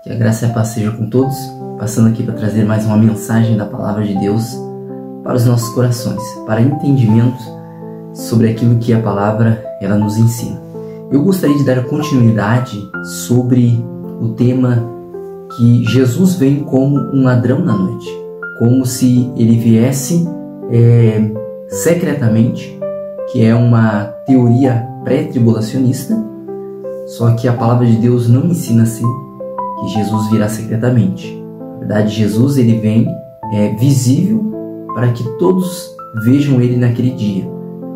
Que a graça e a paz seja com todos, passando aqui para trazer mais uma mensagem da Palavra de Deus para os nossos corações, para entendimento sobre aquilo que a Palavra ela nos ensina. Eu gostaria de dar continuidade sobre o tema que Jesus vem como um ladrão na noite, como se ele viesse secretamente, que é uma teoria pré-tribulacionista, só que a Palavra de Deus não ensina assim, que Jesus virá secretamente. Na verdade, Jesus ele vem visível para que todos vejam ele naquele dia.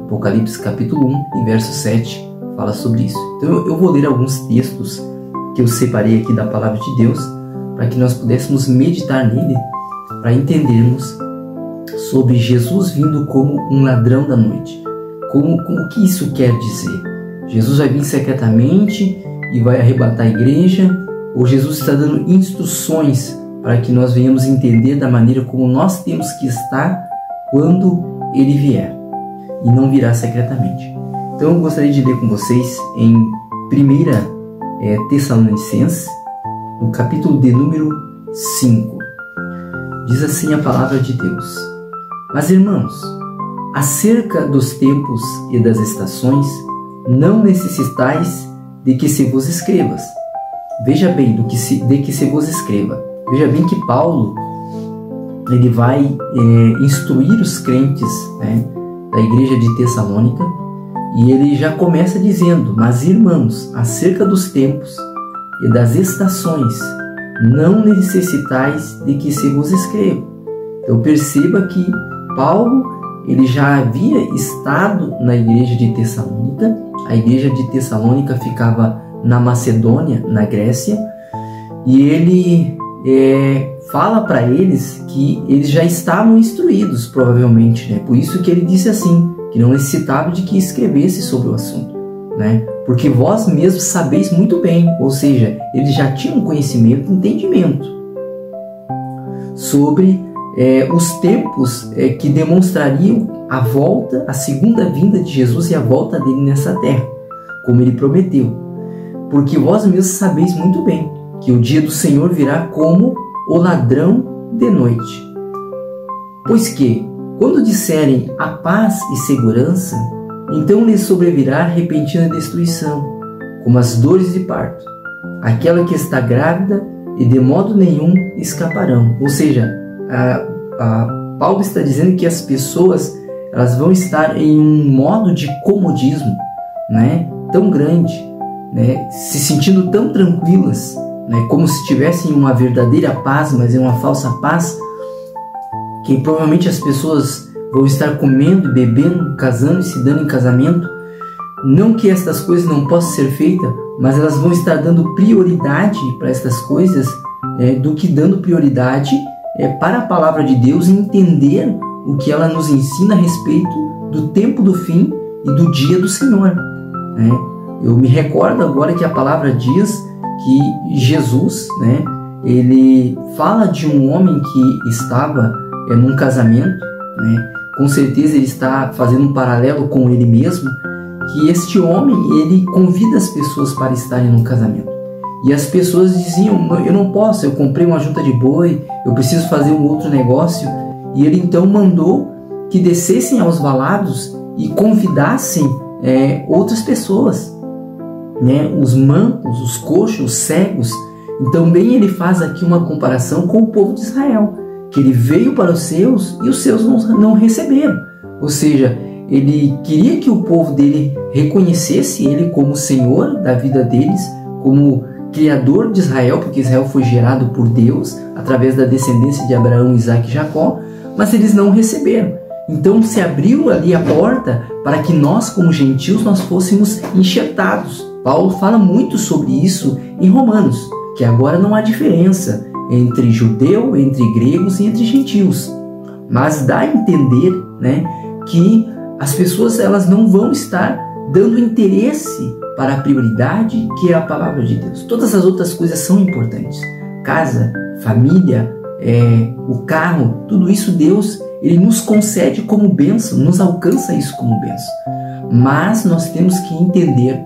Apocalipse capítulo 1 e verso 7 fala sobre isso. Então eu vou ler alguns textos que eu separei aqui da Palavra de Deus para que nós pudéssemos meditar nele, para entendermos sobre Jesus vindo como um ladrão da noite. O que isso quer dizer? Jesus vai vir secretamente e vai arrebatar a igreja, ou Jesus está dando instruções para que nós venhamos entender da maneira como nós temos que estar quando ele vier, e não virá secretamente. Então eu gostaria de ler com vocês em 1 Tessalonicenses, no capítulo de número 5. Diz assim a Palavra de Deus: Mas irmãos, acerca dos tempos e das estações, não necessitais de que se vos escrevas. Veja bem, de que se vos escreva. Veja bem que Paulo ele vai instruir os crentes, da igreja de Tessalônica, e ele já começa dizendo: Mas irmãos, acerca dos tempos e das estações, não necessitais de que se vos escreva. Então perceba que Paulo ele já havia estado na igreja de Tessalônica. A igreja de Tessalônica ficava na Macedônia, na Grécia, e ele fala para eles que eles já estavam instruídos, provavelmente, Por isso que ele disse assim, que não necessitava de que escrevesse sobre o assunto, Porque vós mesmos sabeis muito bem, ou seja, eles já tinham conhecimento, entendimento sobre os tempos que demonstrariam a segunda vinda de Jesus e a volta dele nessa terra, como ele prometeu. Porque vós mesmos sabeis muito bem que o dia do Senhor virá como o ladrão de noite. Pois que, quando disserem a paz e segurança, então lhes sobrevirá repentina destruição, como as dores de parto. Aquela que está grávida e de modo nenhum escaparão. Ou seja, Paulo está dizendo que as pessoas elas vão estar em um modo de comodismo, tão grande, se sentindo tão tranquilas, como se tivessem uma verdadeira paz, mas é uma falsa paz, que provavelmente as pessoas vão estar comendo, bebendo, casando e se dando em casamento. Não que estas coisas não possam ser feitas, mas elas vão estar dando prioridade para estas coisas do que dando prioridade para a Palavra de Deus e entender o que ela nos ensina a respeito do tempo do fim e do dia do Senhor. Eu me recordo agora que a Palavra diz que Jesus, ele fala de um homem que estava num casamento, com certeza ele está fazendo um paralelo com ele mesmo, que este homem ele convida as pessoas para estarem no casamento. E as pessoas diziam: eu não posso, eu comprei uma junta de boi, eu preciso fazer um outro negócio. E ele então mandou que descessem aos valados e convidassem outras pessoas, os mancos, os coxos, os cegos. Então bem ele faz aqui uma comparação com o povo de Israel, que ele veio para os seus e os seus não receberam. Ou seja, ele queria que o povo dele reconhecesse ele como Senhor da vida deles, como Criador de Israel, porque Israel foi gerado por Deus através da descendência de Abraão, Isaque e Jacó, mas eles não receberam. Então se abriu ali a porta para que nós, como gentios, nós fôssemos enxertados. Paulo fala muito sobre isso em Romanos, que agora não há diferença entre judeu, entre gregos e entre gentios. Mas dá a entender, que as pessoas elas não vão estar dando interesse para a prioridade que é a Palavra de Deus. Todas as outras coisas são importantes. Casa, família, o carro, tudo isso Deus ele nos concede como bênção, nos alcança isso como bênção. Mas nós temos que entender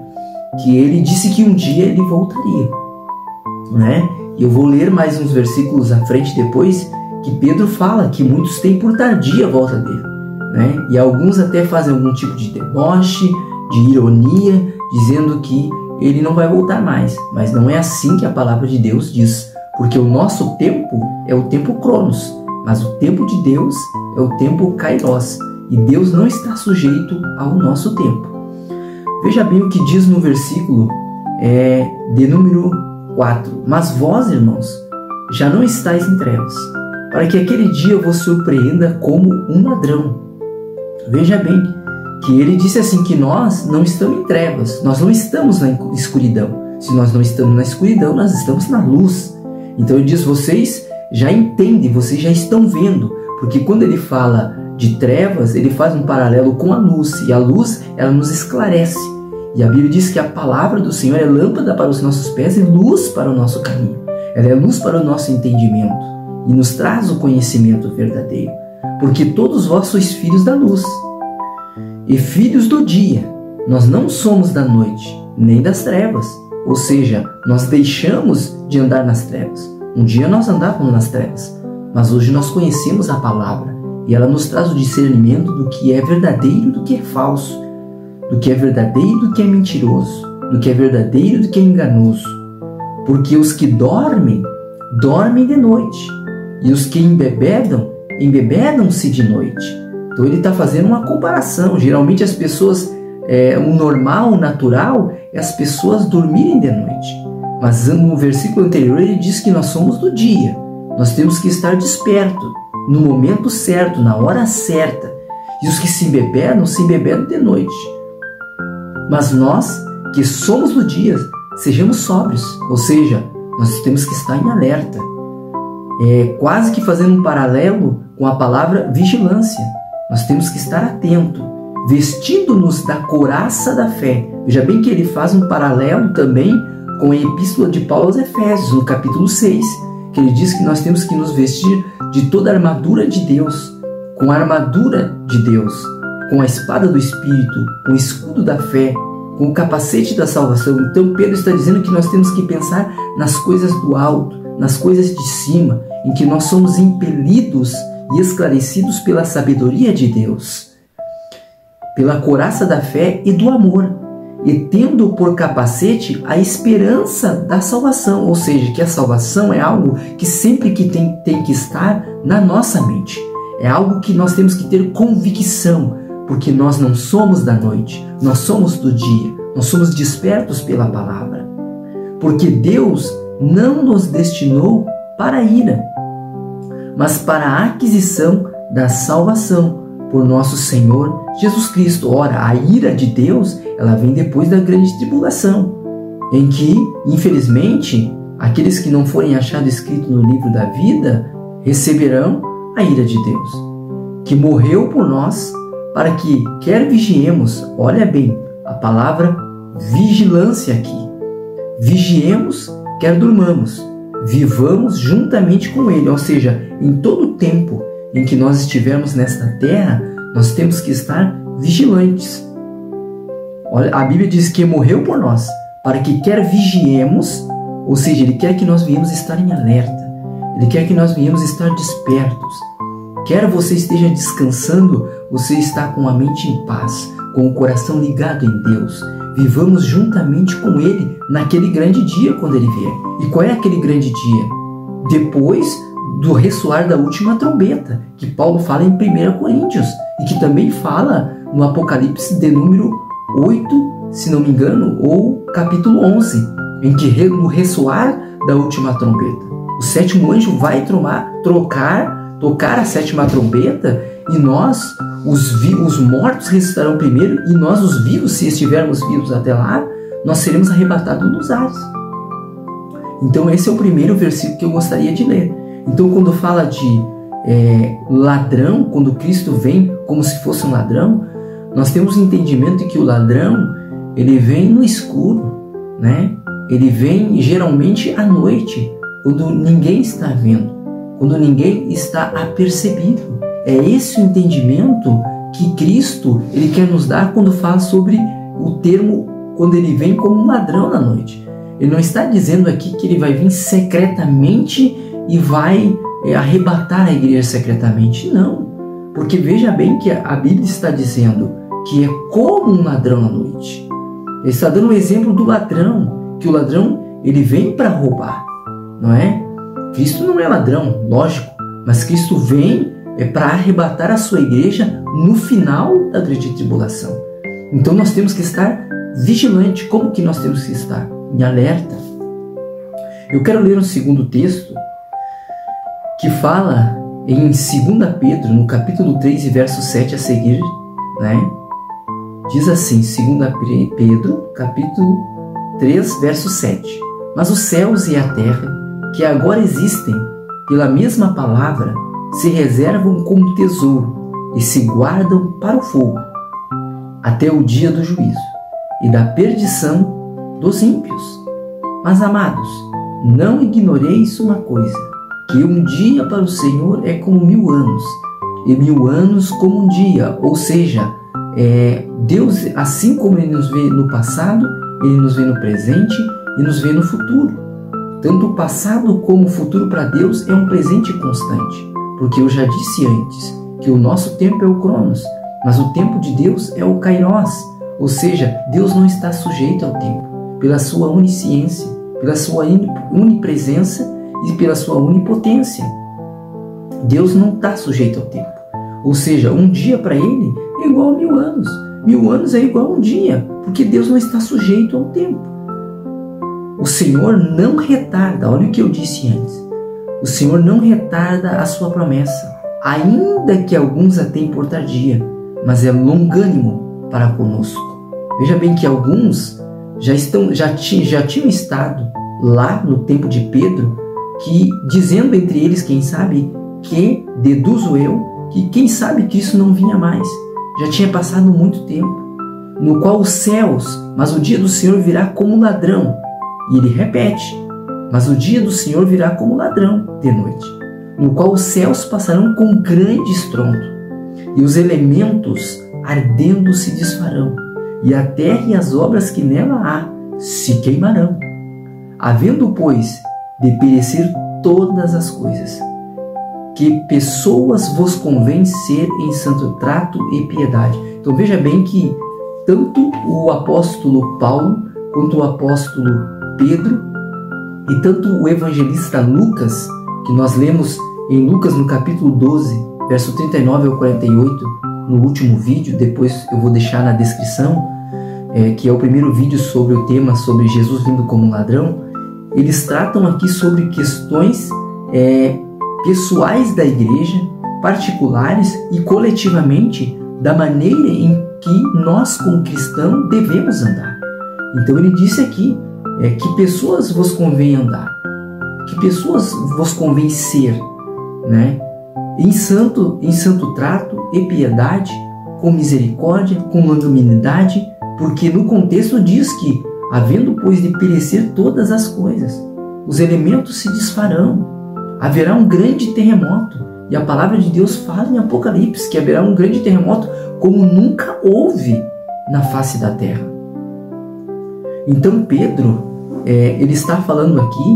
que ele disse que um dia ele voltaria, E eu vou ler mais uns versículos à frente depois, que Pedro fala que muitos têm por tardia a volta dele, né? E alguns até fazem algum tipo de deboche, de ironia, dizendo que ele não vai voltar mais. Mas não é assim que a palavra de Deus diz, porque o nosso tempo é o tempo Cronos, mas o tempo de Deus é o tempo Kairos, e Deus não está sujeito ao nosso tempo. Veja bem o que diz no versículo de número 4. Mas vós, irmãos, já não estáis em trevas, para que aquele dia vos surpreenda como um ladrão. Veja bem que ele disse assim que nós não estamos em trevas, nós não estamos na escuridão. Se nós não estamos na escuridão, nós estamos na luz. Então ele diz, vocês já entendem, vocês já estão vendo, porque quando ele fala de trevas, ele faz um paralelo com a luz, e a luz, ela nos esclarece. E a Bíblia diz que a palavra do Senhor é lâmpada para os nossos pés e luz para o nosso caminho. Ela é luz para o nosso entendimento e nos traz o conhecimento verdadeiro, porque todos vós sois filhos da luz e filhos do dia. Nós não somos da noite, nem das trevas. Ou seja, nós deixamos de andar nas trevas. Um dia nós andávamos nas trevas, mas hoje nós conhecemos a palavra e ela nos traz o discernimento do que é verdadeiro e do que é falso, do que é verdadeiro e do que é mentiroso, do que é verdadeiro e do que é enganoso. Porque os que dormem, dormem de noite, e os que embebedam, embebedam-se de noite. Então ele está fazendo uma comparação. Geralmente as pessoas, o normal, o natural, é as pessoas dormirem de noite. Mas no versículo anterior ele diz que nós somos do dia. Nós temos que estar despertos, no momento certo, na hora certa. E os que se embebedam de noite. Mas nós, que somos do dia, sejamos sóbrios. Ou seja, nós temos que estar em alerta. Quase que fazendo um paralelo com a palavra vigilância. Nós temos que estar atento, vestindo-nos da couraça da fé. Veja bem que ele faz um paralelo também com a epístola de Paulo aos Efésios, no capítulo 6, que ele diz que nós temos que nos vestir de toda a armadura de Deus, com a armadura de Deus, com a espada do Espírito, com o escudo da fé, com o capacete da salvação. Então Pedro está dizendo que nós temos que pensar nas coisas do alto, nas coisas de cima, em que nós somos impelidos e esclarecidos pela sabedoria de Deus, pela couraça da fé e do amor, e tendo por capacete a esperança da salvação. Ou seja, que a salvação é algo que sempre que tem que estar na nossa mente. É algo que nós temos que ter convicção, porque nós não somos da noite, nós somos do dia, nós somos despertos pela palavra. Porque Deus não nos destinou para a ira, mas para a aquisição da salvação por nosso Senhor Jesus Cristo. Ora, a ira de Deus, ela vem depois da grande tribulação, em que, infelizmente, aqueles que não forem achados escritos no livro da vida receberão a ira de Deus, que morreu por nós, para que quer vigiemos, olha bem, a palavra vigilância aqui, vigiemos, quer durmamos, vivamos juntamente com Ele. Ou seja, em todo o tempo em que nós estivermos nesta terra, nós temos que estar vigilantes. Olha, a Bíblia diz que morreu por nós, para que quer vigiemos, ou seja, Ele quer que nós venhamos estar em alerta, Ele quer que nós venhamos estar despertos. Quer você esteja descansando, você está com a mente em paz, com o coração ligado em Deus. Vivamos juntamente com Ele naquele grande dia quando Ele vier. E qual é aquele grande dia? Depois do ressoar da última trombeta, que Paulo fala em 1 Coríntios, e que também fala no Apocalipse de número 8, se não me engano, ou capítulo 11, em que no ressoar da última trombeta, o sétimo anjo vai tocar a sétima trombeta, e nós, os mortos ressuscitarão primeiro, e nós, os vivos, se estivermos vivos até lá, nós seremos arrebatados nos ares. Então esse é o primeiro versículo que eu gostaria de ler. Então quando fala de ladrão, quando Cristo vem como se fosse um ladrão, nós temos o entendimento de que o ladrão, ele vem no escuro, né? Ele vem geralmente à noite, quando ninguém está vendo, quando ninguém está apercebido. É esse o entendimento que Cristo ele quer nos dar quando fala sobre o termo, quando ele vem como um ladrão na noite. Ele não está dizendo aqui que ele vai vir secretamente e vai arrebatar a igreja secretamente. Não. Porque veja bem que a Bíblia está dizendo que é como um ladrão à noite. Ele está dando um exemplo do ladrão, que o ladrão ele vem para roubar, não é? Cristo não é ladrão, lógico, mas Cristo vem para arrebatar a sua igreja no final da grande tribulação. Então nós temos que estar vigilante. Como que nós temos que estar? Em alerta. Eu quero ler um segundo texto que fala em 2 Pedro, no capítulo 3 e verso 7 a seguir, né? Diz assim, 2 Pedro, capítulo 3, verso 7. Mas os céus e a terra, que agora existem, pela mesma palavra, se reservam como tesouro e se guardam para o fogo, até o dia do juízo e da perdição dos ímpios. Mas, amados, não ignoreis uma coisa, que um dia para o Senhor é como 1000 anos, e 1000 anos como um dia. Ou seja, Deus, assim como Ele nos vê no passado, Ele nos vê no presente e nos vê no futuro. Tanto o passado como o futuro para Deus é um presente constante, porque eu já disse antes que o nosso tempo é o Cronos, mas o tempo de Deus é o Kairos, ou seja, Deus não está sujeito ao tempo, pela sua onisciência, pela sua onipresença e pela sua onipotência. Deus não está sujeito ao tempo, ou seja, um dia para Ele é igual a 1000 anos, 1000 anos é igual a um dia, porque Deus não está sujeito ao tempo. O Senhor não retarda, olha o que eu disse antes, o Senhor não retarda a sua promessa, ainda que alguns a tenham por tardia, mas é longânimo para conosco. Veja bem que alguns já tinham estado lá no tempo de Pedro, que dizendo entre eles, quem sabe, que deduzo eu, que quem sabe que isso não vinha mais. Já tinha passado muito tempo, no qual os céus, mas o dia do Senhor virá como ladrão. E ele repete, mas o dia do Senhor virá como ladrão de noite, no qual os céus passarão com grande estrondo, e os elementos ardendo se desfarão, e a terra e as obras que nela há se queimarão. Havendo, pois, de perecer todas as coisas, que pessoas vos convém ser em santo trato e piedade. Então veja bem que tanto o apóstolo Paulo quanto o apóstolo Pedro e tanto o evangelista Lucas, que nós lemos em Lucas no capítulo 12, verso 39 ao 48, no último vídeo, depois eu vou deixar na descrição, que é o primeiro vídeo sobre o tema sobre Jesus vindo como um ladrão. Eles tratam aqui sobre questões pessoais da igreja, particulares e coletivamente, da maneira em que nós como cristãos devemos andar. Então ele disse aqui que pessoas vos convém andar, que pessoas vos convém ser, né? Em santo trato e piedade, com misericórdia, com longanimidade, porque no contexto diz que, havendo pois de perecer todas as coisas, os elementos se desfarão, haverá um grande terremoto. E a palavra de Deus fala em Apocalipse que haverá um grande terremoto como nunca houve na face da terra. Então Pedro, ele está falando aqui,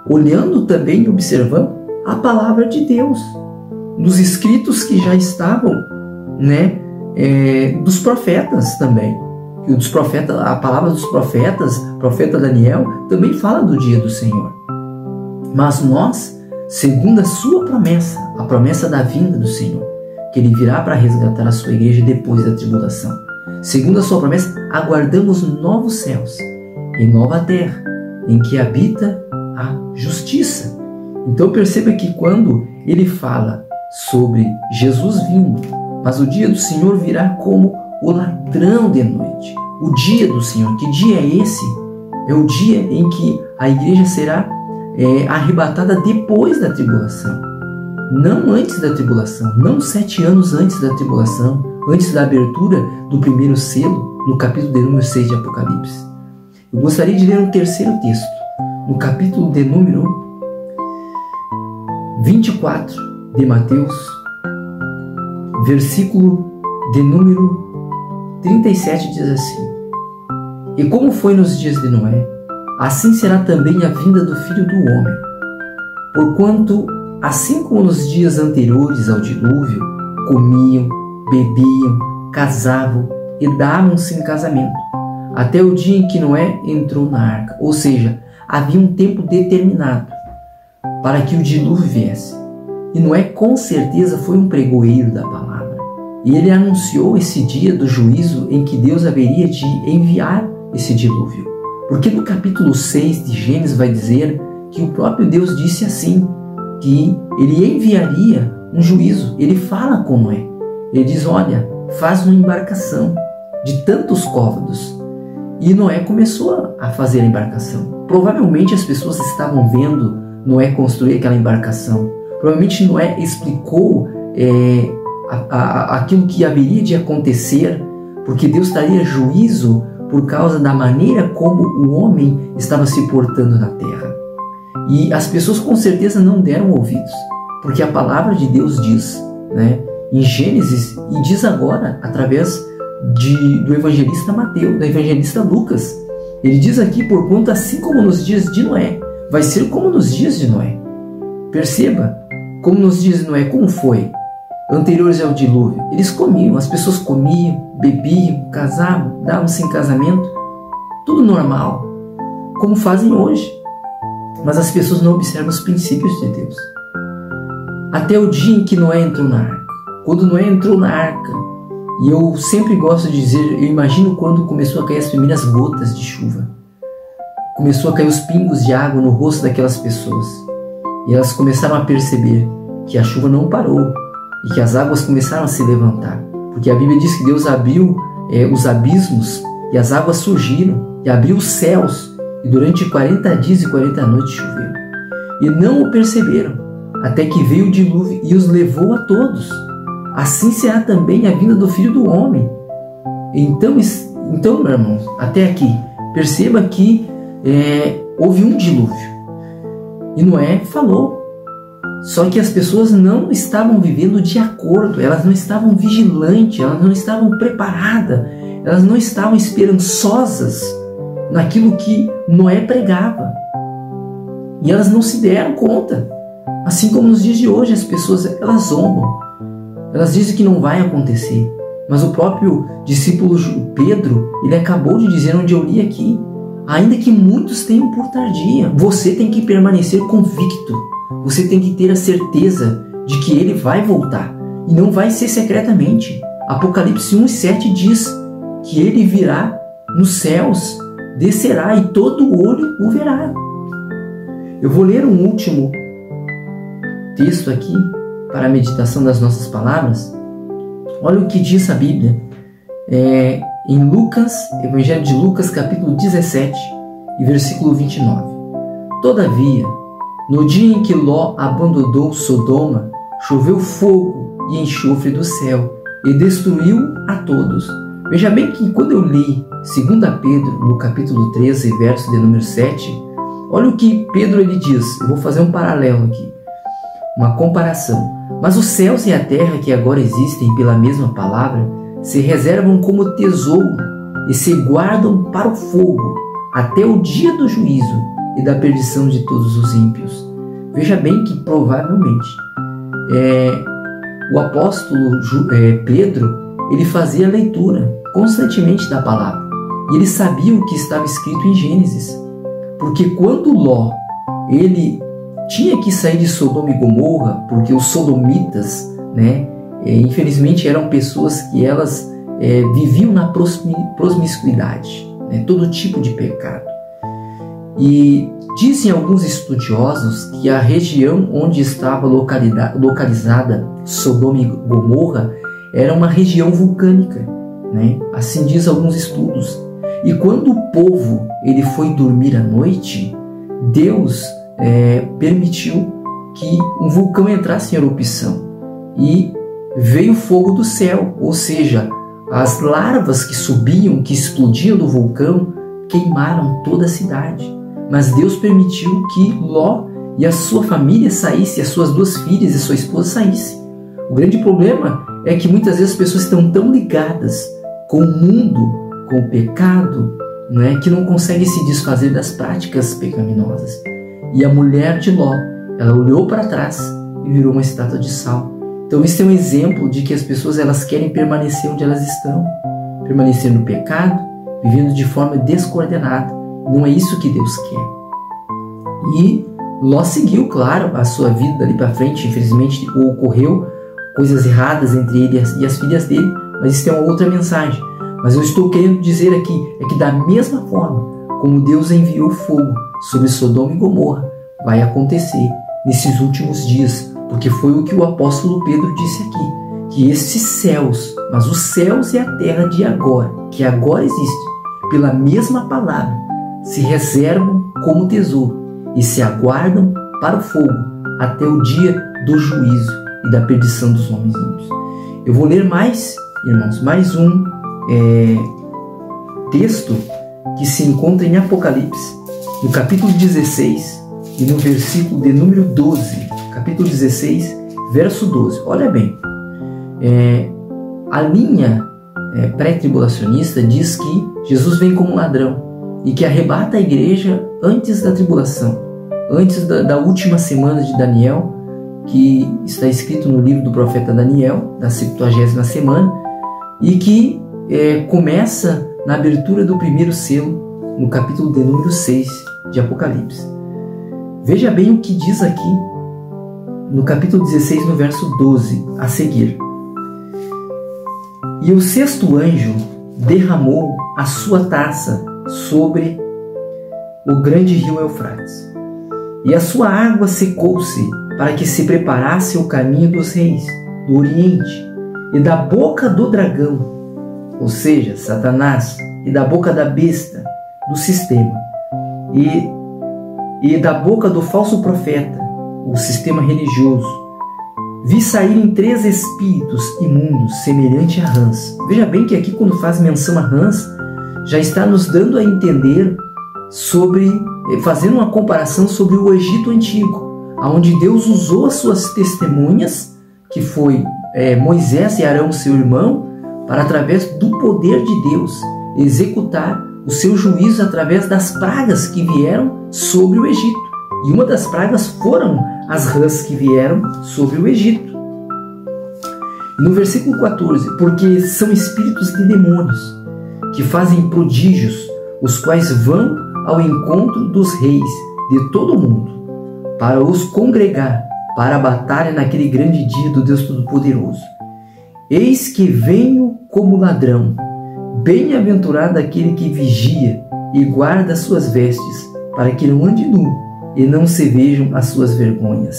olhando também e observando a palavra de Deus, nos escritos que já estavam, dos profetas também. E dos profetas, a palavra dos profetas, profeta Daniel, também fala do dia do Senhor. Mas nós, segundo a sua promessa, a promessa da vinda do Senhor, que Ele virá para resgatar a sua igreja depois da tribulação, segundo a sua promessa, aguardamos novos céus e nova terra, em que habita a justiça. Então perceba que quando ele fala sobre Jesus vindo, mas o dia do Senhor virá como o ladrão de noite. O dia do Senhor, que dia é esse? É o dia em que a igreja será arrebatada depois da tribulação, não antes da tribulação, não 7 anos antes da tribulação, antes da abertura do primeiro selo, no capítulo de número 6 de Apocalipse. Eu gostaria de ler um terceiro texto, no capítulo de número 24 de Mateus, versículo de número 37, diz assim: E como foi nos dias de Noé, assim será também a vinda do Filho do Homem. Porquanto, assim como nos dias anteriores ao dilúvio, comiam, bebiam, casavam e davam-se em casamento, até o dia em que Noé entrou na arca. Ou seja, havia um tempo determinado para que o dilúvio viesse. E Noé com certeza foi um pregoeiro da palavra. E ele anunciou esse dia do juízo em que Deus haveria de enviar esse dilúvio. Porque no capítulo 6 de Gênesis vai dizer que o próprio Deus disse assim, que ele enviaria um juízo. Ele fala com Noé. Ele diz, olha, faz uma embarcação de tantos côvados. E Noé começou a fazer a embarcação. Provavelmente as pessoas estavam vendo Noé construir aquela embarcação. Provavelmente Noé explicou aquilo que haveria de acontecer, porque Deus traria juízo por causa da maneira como o homem estava se portando na terra. E as pessoas com certeza não deram ouvidos, porque a palavra de Deus diz, em Gênesis, e diz agora através do evangelista Mateus, do evangelista Lucas. Ele diz aqui, porquanto assim como nos dias de Noé, vai ser como nos dias de Noé. Perceba, como nos dias de Noé, como foi? Anteriores ao dilúvio, eles comiam, as pessoas comiam, bebiam, casavam, davam-se em casamento, tudo normal, como fazem hoje. Mas as pessoas não observam os princípios de Deus. Até o dia em que Noé entrou na arca. Quando Noé entrou na arca, e eu sempre gosto de dizer, eu imagino quando começou a cair as primeiras gotas de chuva. Começou a cair os pingos de água no rosto daquelas pessoas. E elas começaram a perceber que a chuva não parou e que as águas começaram a se levantar. Porque a Bíblia diz que Deus abriu os abismos e as águas surgiram e abriu os céus. E durante 40 dias e 40 noites choveu. E não o perceberam, até que veio o dilúvio e os levou a todos. Assim será também a vinda do Filho do Homem. Então meu irmão, até aqui, perceba que houve um dilúvio. E Noé falou. Só que as pessoas não estavam vivendo de acordo, elas não estavam vigilantes, elas não estavam preparadas, elas não estavam esperançosas naquilo que Noé pregava. E elas não se deram conta. Assim como nos dias de hoje, as pessoas elas zombam. Elas dizem que não vai acontecer. Mas o próprio discípulo Pedro, ele acabou de dizer onde eu li aqui. Ainda que muitos tenham por tardia, você tem que permanecer convicto. Você tem que ter a certeza de que ele vai voltar. E não vai ser secretamente. Apocalipse 1:7 diz que ele virá nos céus, descerá e todo olho o verá. Eu vou ler um último texto aqui para a meditação das nossas palavras. Olha o que diz a Bíblia em Lucas, Evangelho de Lucas, capítulo 17 e versículo 29. Todavia, no dia em que Ló abandonou Sodoma, choveu fogo e enxofre do céu e destruiu a todos. Veja bem que quando eu li 2 Pedro, no capítulo 13, verso de número 7, olha o que Pedro ele diz. Eu vou fazer um paralelo aqui, uma comparação. Mas os céus e a terra que agora existem pela mesma palavra se reservam como tesouro e se guardam para o fogo até o dia do juízo e da perdição de todos os ímpios. Veja bem que provavelmente o apóstolo Pedro ele fazia leitura constantemente da palavra e ele sabia o que estava escrito em Gênesis, porque quando Ló ele tinha que sair de Sodoma e Gomorra, porque os sodomitas, infelizmente eram pessoas que elas viviam na promiscuidade, todo tipo de pecado. E dizem alguns estudiosos que a região onde estava localizada Sodoma e Gomorra era uma região vulcânica, assim diz alguns estudos. E quando o povo ele foi dormir à noite, Deus permitiu que um vulcão entrasse em erupção e veio fogo do céu, ou seja, as larvas que subiam, que explodiam do vulcão, queimaram toda a cidade. Mas Deus permitiu que Ló e a sua família saíssem, as suas 2 filhas e sua esposa saíssem. O grande problema é que muitas vezes as pessoas estão tão ligadas com o mundo, com o pecado, que não consegue se desfazer das práticas pecaminosas. E a mulher de Ló, ela olhou para trás e virou uma estátua de sal. Então esse é um exemplo de que as pessoas elas querem permanecer onde elas estão, permanecer no pecado, vivendo de forma descoordenada. Não é isso que Deus quer. E Ló seguiu, claro, a sua vida dali para frente. Infelizmente ocorreu coisas erradas entre ele e as filhas dele, mas isso é uma outra mensagem. Mas eu estou querendo dizer aqui é que da mesma forma como Deus enviou fogo sobre Sodoma e Gomorra, vai acontecer nesses últimos dias, porque foi o que o apóstolo Pedro disse aqui, que esses céus, mas os céus e a terra de agora, que agora existe, pela mesma palavra, se reservam como tesouro e se aguardam para o fogo até o dia do juízo e da perdição dos homens ímpios. Eu vou ler mais, irmãos, mais um texto que se encontra em Apocalipse, no capítulo 16 e no versículo de número 12. Capítulo 16, verso 12. Olha bem, a linha pré-tribulacionista diz que Jesus vem como um ladrão e que arrebata a igreja antes da tribulação, antes da última semana de Daniel, que está escrito no livro do profeta Daniel, da 70ª semana, e que começa na abertura do primeiro selo, no capítulo de número 6 de Apocalipse. Veja bem o que diz aqui no capítulo 16, no verso 12, a seguir. E o sexto anjo derramou a sua taça sobre o grande rio Eufrates, e a sua água secou-se para que se preparasse o caminho dos reis do Oriente, e da boca do dragão, ou seja, Satanás, e da boca da besta, do sistema, e da boca do falso profeta, o sistema religioso, vi saírem 3 espíritos imundos, semelhante a rãs. Veja bem que aqui, quando faz menção a rãs, já está nos dando a entender fazendo uma comparação sobre o Egito Antigo, onde Deus usou as suas testemunhas, que foi Moisés e Arão, seu irmão, para, através do poder de Deus, executar o seu juízo através das pragas que vieram sobre o Egito. E uma das pragas foram as rãs que vieram sobre o Egito. No versículo 14, porque são espíritos de demônios, que fazem prodígios, os quais vão ao encontro dos reis de todo o mundo, para os congregar, para a batalha naquele grande dia do Deus Todo-Poderoso. Eis que venho como ladrão. Bem-aventurado aquele que vigia e guarda as suas vestes, para que não ande nu e não se vejam as suas vergonhas.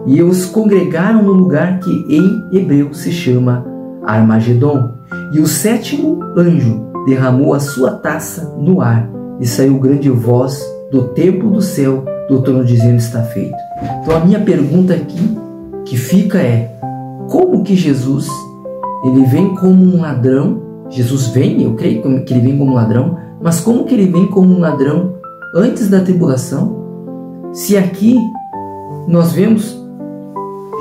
E os congregaram no lugar que em hebreu se chama Armagedon. E o sétimo anjo derramou a sua taça no ar, e saiu grande voz do templo do céu, do trono, dizendo: está feito. Então a minha pergunta aqui que fica é: como que Jesus ele vem como um ladrão? Jesus vem, eu creio que ele vem como um ladrão, mas como que ele vem como um ladrão antes da tribulação? Se aqui nós vemos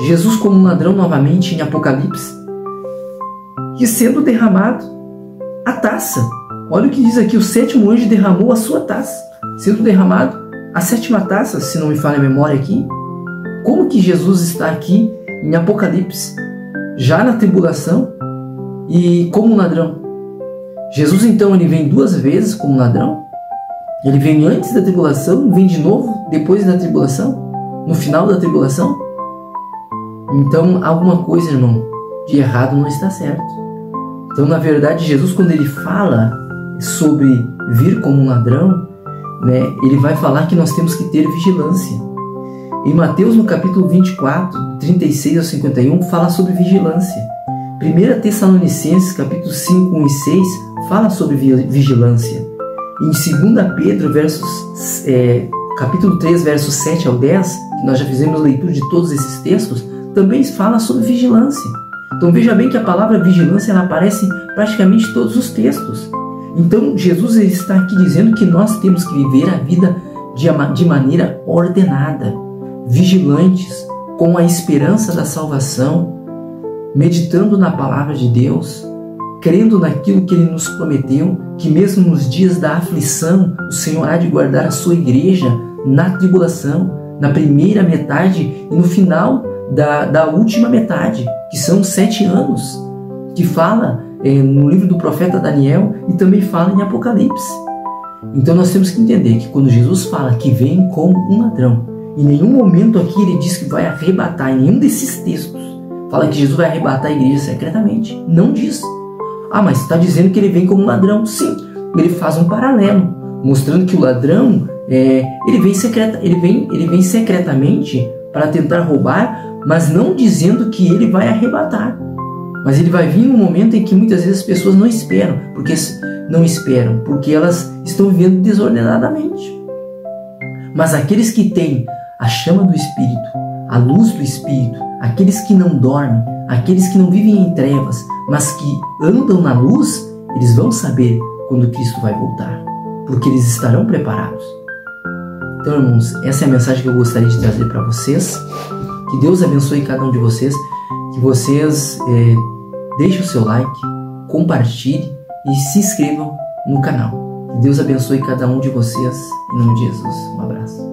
Jesus como um ladrão novamente em Apocalipse, e sendo derramado a taça. Olha o que diz aqui: o sétimo anjo derramou a sua taça, sendo derramado a 7ª taça, se não me falha a memória aqui. Como que Jesus está aqui em Apocalipse, já na tribulação, e como um ladrão? Jesus então ele vem 2 vezes como um ladrão? Ele vem antes da tribulação, vem de novo depois da tribulação, no final da tribulação? Então alguma coisa, irmão, de errado não está certo. Então, na verdade, Jesus, quando ele fala sobre vir como um ladrão, ele vai falar que nós temos que ter vigilância. Em Mateus, no capítulo 24, 36 ao 51, fala sobre vigilância. 1 Tessalonicenses, capítulo 5, 1 e 6, fala sobre vigilância. Em 2 Pedro, capítulo 3, versos 7 ao 10, que nós já fizemos leitura de todos esses textos, também fala sobre vigilância. Então veja bem que a palavra vigilância ela aparece em praticamente todos os textos. Então Jesus ele está aqui dizendo que nós temos que viver a vida de maneira ordenada, vigilantes, com a esperança da salvação, meditando na palavra de Deus, crendo naquilo que Ele nos prometeu, que mesmo nos dias da aflição, o Senhor há de guardar a sua igreja na tribulação, na primeira metade e no final da última metade, que são 7 anos, que fala no livro do profeta Daniel e também fala em Apocalipse. Então nós temos que entender que quando Jesus fala que vem como um ladrão, em nenhum momento aqui ele diz que vai arrebatar, em nenhum desses textos fala que Jesus vai arrebatar a igreja secretamente. Não diz. Ah, mas está dizendo que ele vem como um ladrão. Sim, ele faz um paralelo, mostrando que o ladrão ele vem secretamente para tentar roubar, mas não dizendo que ele vai arrebatar. Mas ele vai vir num momento em que muitas vezes as pessoas não esperam, porque elas estão vivendo desordenadamente. Mas aqueles que têm a chama do Espírito, a luz do Espírito, aqueles que não dormem, aqueles que não vivem em trevas, mas que andam na luz, eles vão saber quando Cristo vai voltar, porque eles estarão preparados. Então, irmãos, essa é a mensagem que eu gostaria de trazer para vocês. Que Deus abençoe cada um de vocês, que vocês deixem o seu like, compartilhem e se inscrevam no canal. Que Deus abençoe cada um de vocês. Em nome de Jesus, um abraço.